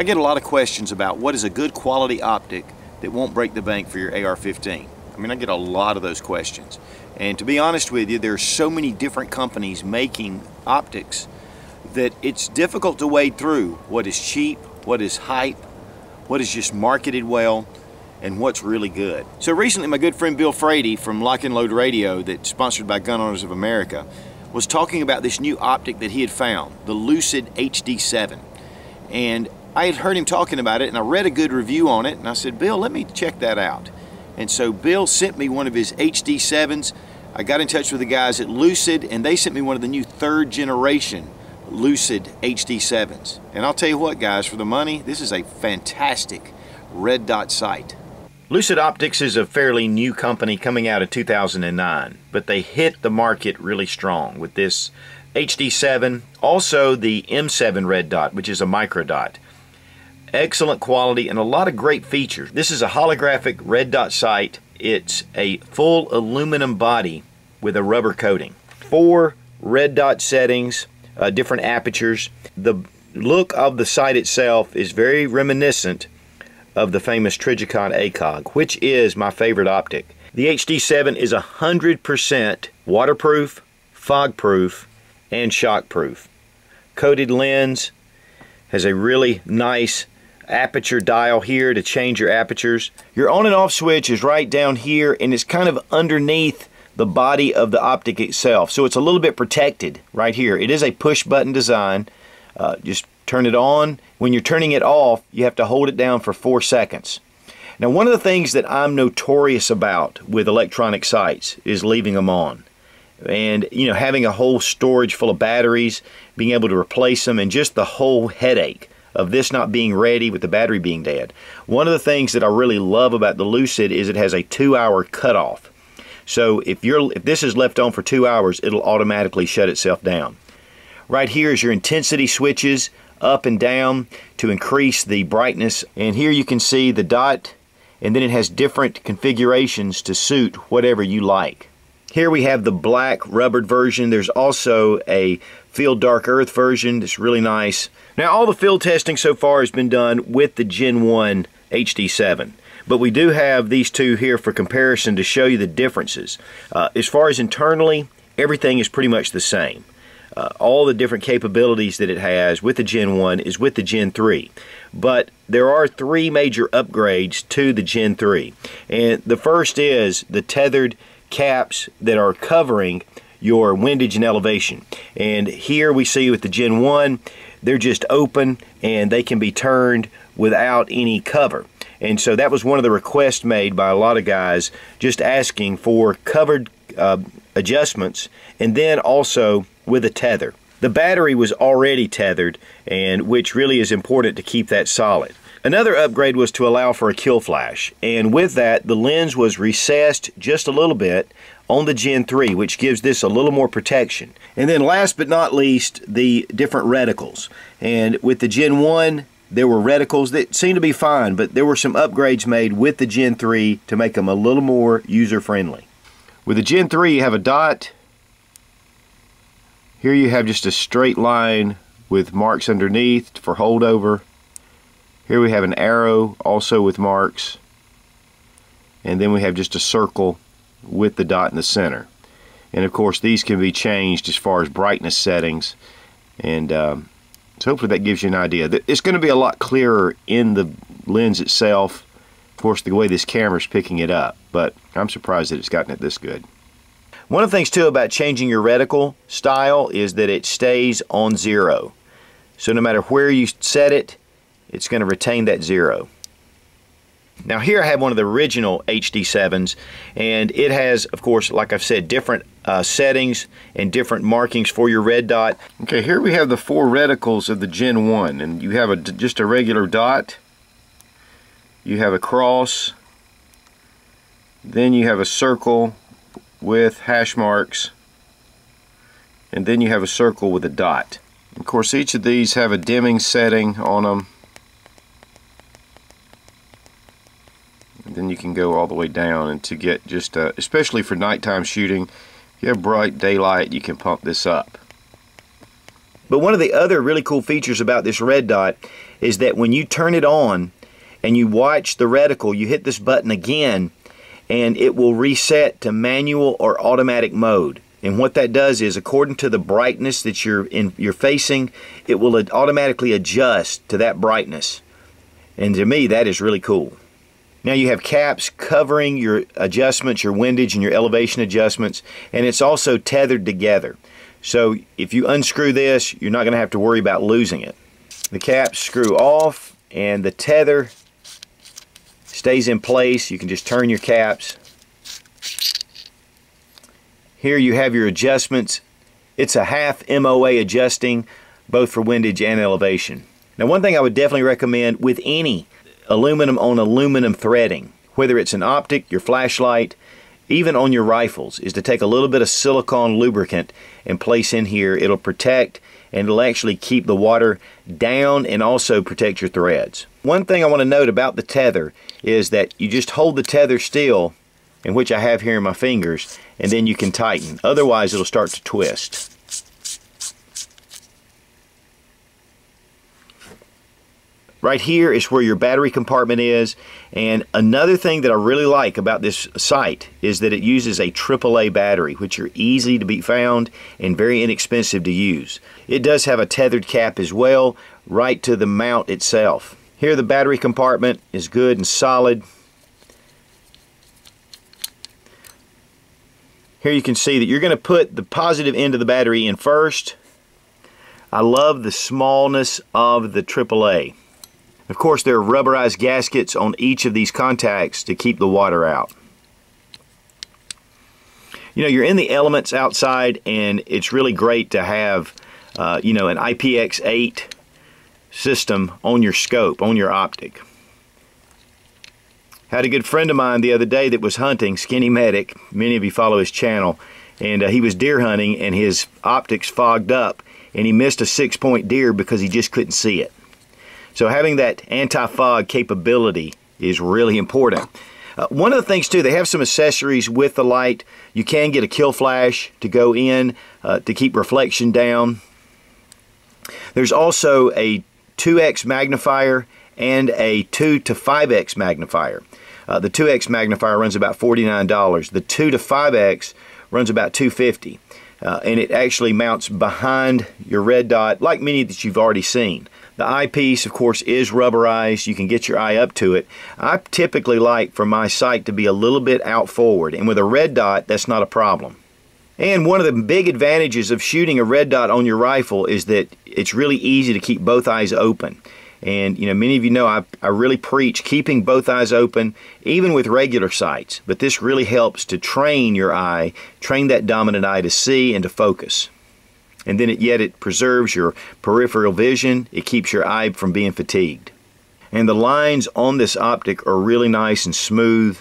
get a lot of questions about what is a good quality optic that won't break the bank for your AR-15. I mean, I get a lot of those questions. And to be honest with you, there are so many different companies making optics that it's difficult to wade through what is cheap, what is hype, what is just marketed well, and what's really good. So recently my good friend Bill Frady from Lock and Load Radio, that's sponsored by Gun Owners of America, was talking about this new optic that he had found, the Lucid HD7. And I had heard him talking about it, and I read a good review on it, and I said, Bill, let me check that out. And so Bill sent me one of his HD7s. I got in touch with the guys at Lucid, and they sent me one of the new 3rd generation Lucid HD7s. And I'll tell you what, guys, for the money, this is a fantastic red dot sight. Lucid Optics is a fairly new company coming out of 2009, but they hit the market really strong with this HD7, also the M7 red dot, which is a micro dot. Excellent quality and a lot of great features. This is a holographic red dot sight. It's a full aluminum body with a rubber coating. 4 red dot settings, different apertures. The look of the sight itself is very reminiscent of the famous Trijicon ACOG, which is my favorite optic. The HD7 is 100% waterproof, fog-proof, and shock-proof. Coated lens, has a really nice aperture dial here to change your apertures. Your on and off switch is right down here, and it's kind of underneath the body of the optic itself, so it's a little bit protected right here. It is a push button design. Just turn it on. When you're turning it off, you have to hold it down for 4 seconds. Now, one of the things that I'm notorious about with electronic sights is leaving them on. And, you know, having a whole storage full of batteries, being able to replace them, and just the whole headache of this not being ready with the battery being dead. One of the things that I really love about the Lucid is it has a 2-hour cutoff. So if this is left on for 2 hours, it'll automatically shut itself down. Right here is your intensity switches, up and down, to increase the brightness. And here you can see the dot, and then it has different configurations to suit whatever you like. Here we have the black rubbered version. There's also a field dark earth version that's really nice. Now, all the field testing so far has been done with the Gen 1 HD7. But we do have these two here for comparison to show you the differences. As far as internally, everything is pretty much the same. All the different capabilities that it has with the Gen 1 is with the Gen 3. But there are 3 major upgrades to the Gen 3. And the first is the tethered caps that are covering your windage and elevation. And here we see with the Gen 1, they're just open and they can be turned without any cover. And so that was one of the requests made by a lot of guys, just asking for covered adjustments, and then also with a tether. The battery was already tethered, and which really is important to keep that solid. Another upgrade was to allow for a kill flash, and with that the lens was recessed just a little bit on the Gen 3, which gives this a little more protection. And then last but not least, the different reticles. And with the Gen 1, there were reticles that seemed to be fine, but there were some upgrades made with the Gen 3 to make them a little more user-friendly. With the Gen 3, you have a dot. Here you have just a straight line with marks underneath for holdover. Here we have an arrow also with marks. And then we have just a circle with the dot in the center. And of course, these can be changed as far as brightness settings. And so hopefully that gives you an idea. It's going to be a lot clearer in the lens itself. Of course, the way this camera is picking it up, but I'm surprised that it's gotten it this good. One of the things too about changing your reticle style is that it stays on 0. So no matter where you set it, it's going to retain that 0. Now here I have one of the original HD7s, and it has, of course, like I've said, different settings and different markings for your red dot. Okay, here we have the 4 reticles of the Gen 1, and you have just a regular dot, you have a cross, then you have a circle with hash marks, and then you have a circle with a dot. Of course, each of these have a dimming setting on them. And then you can go all the way down, and to get just especially for nighttime shooting, if you have bright daylight, you can pump this up. But one of the other really cool features about this red dot is that when you turn it on and you watch the reticle, you hit this button again and it will reset to manual or automatic mode. And what that does is, according to the brightness that you're facing, it will automatically adjust to that brightness. And to me, that is really cool. Now you have caps covering your adjustments, your windage and your elevation adjustments, and it's also tethered together. So if you unscrew this, you're not going to have to worry about losing it. The caps screw off and the tether stays in place. You can just turn your caps. Here you have your adjustments. It's a half MOA adjusting, both for windage and elevation. Now, one thing I would definitely recommend with any aluminum on aluminum threading, whether it's an optic, your flashlight, even on your rifles, is to take a little bit of silicone lubricant and place in here. It'll protect and it'll actually keep the water down and also protect your threads. One thing I want to note about the tether is that you just hold the tether still, in which I have here in my fingers, and then you can tighten. Otherwise it'll start to twist. Right here is where your battery compartment is, and another thing that I really like about this sight is that it uses a AAA battery, which are easy to be found and very inexpensive to use. It does have a tethered cap as well, right to the mount itself. Here the battery compartment is good and solid. Here you can see that you're going to put the positive end of the battery in first. I love the smallness of the AAA. Of course, there are rubberized gaskets on each of these contacts to keep the water out. You know, you're in the elements outside, and it's really great to have, you know, an IPX8 system on your scope, on your optic. Had a good friend of mine the other day that was hunting, Skinny Medic. Many of you follow his channel, and he was deer hunting, and his optics fogged up, and he missed a 6-point deer because he just couldn't see it. So having that anti-fog capability is really important. One of the things too, they have some accessories with the light. You can get a kill flash to go in to keep reflection down. There's also a 2x magnifier and a 2 to 5x magnifier. The 2x magnifier runs about $49. The 2 to 5x runs about $250. And it actually mounts behind your red dot, like many that you've already seen. The eyepiece, of course, is rubberized. You can get your eye up to it. I typically like for my sight to be a little bit out forward, and with a red dot, that's not a problem. And one of the big advantages of shooting a red dot on your rifle is that it's really easy to keep both eyes open. And you know, many of you know I really preach keeping both eyes open, even with regular sights. But this really helps to train your eye, train that dominant eye to see and to focus. And then yet it preserves your peripheral vision. It keeps your eye from being fatigued. And the lines on this optic are really nice and smooth.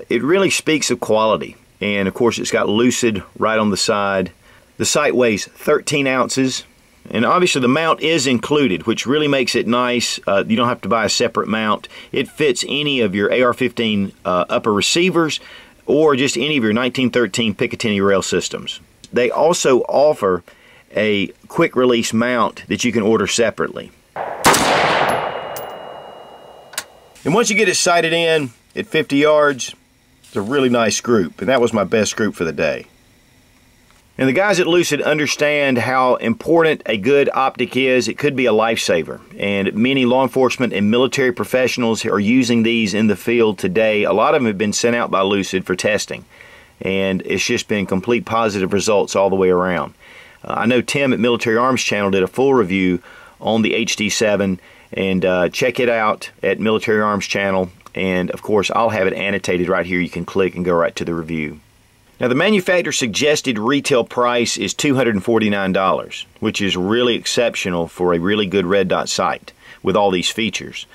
It really speaks of quality. And of course it's got Lucid right on the side. The sight weighs 13 ounces. And obviously the mount is included, which really makes it nice. You don't have to buy a separate mount. It fits any of your AR-15 upper receivers or just any of your 1913 Picatinny rail systems. They also offer a quick release mount that you can order separately. And once you get it sighted in at 50 yards, it's a really nice group, and that was my best group for the day. And the guys at Lucid understand how important a good optic is. It could be a lifesaver, and many law enforcement and military professionals are using these in the field today. A lot of them have been sent out by Lucid for testing, and it's just been complete positive results all the way around. I know Tim at Military Arms Channel did a full review on the HD7, and check it out at Military Arms Channel, and of course I'll have it annotated right here. You can click and go right to the review. Now the manufacturer suggested retail price is $249, which is really exceptional for a really good red dot sight with all these features.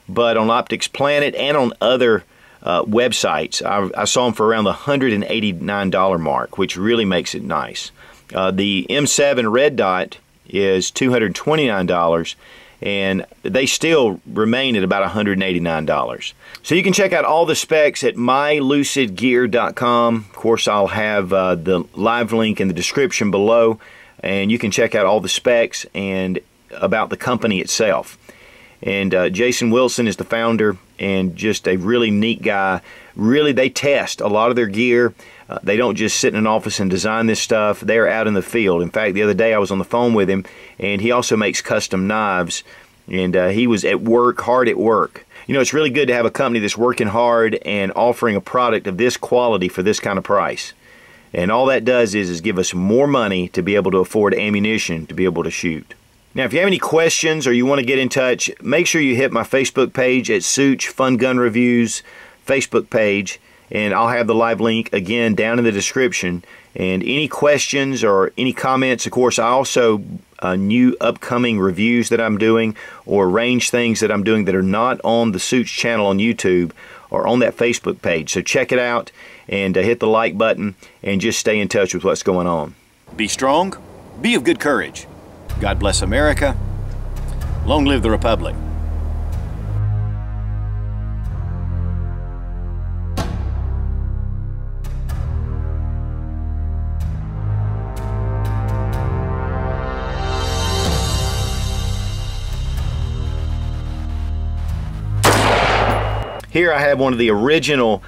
But on Optics Planet and on other websites, I saw them for around the $189 mark, which really makes it nice. The M7 red dot is $229, and they still remain at about $189. So you can check out all the specs at mylucidgear.com. Of course, I'll have the live link in the description below. and you can check out all the specs and about the company itself. And Jason Wilson is the founder and just a really neat guy. Really, they test a lot of their gear. They don't just sit in an office and design this stuff. They're out in the field. In fact, the other day I was on the phone with him, and he also makes custom knives, and he was at work, hard at work. You know, it's really good to have a company that's working hard and offering a product of this quality for this kind of price. And all that does is give us more money to be able to afford ammunition to be able to shoot. Now, if you have any questions or you want to get in touch, make sure you hit my Facebook page at Such Fun Gun Reviews Facebook page, and I'll have the live link again down in the description. And any questions or any comments, of course, I also new upcoming reviews that I'm doing or range things that I'm doing that are not on the Such channel on YouTube or on that Facebook page. So check it out and hit the like button and just stay in touch with what's going on. Be strong, be of good courage. God bless America. Long live the Republic. Here I have one of the original,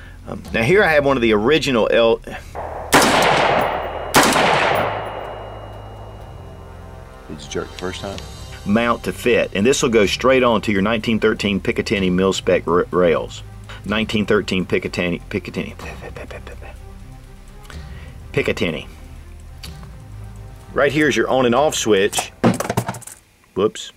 now here I have one of the original Did you jerk the first time? Mount to fit, and this will go straight on to your 1913 Picatinny mil-spec rails. 1913 Picatinny. Right here is your on and off switch. Whoops.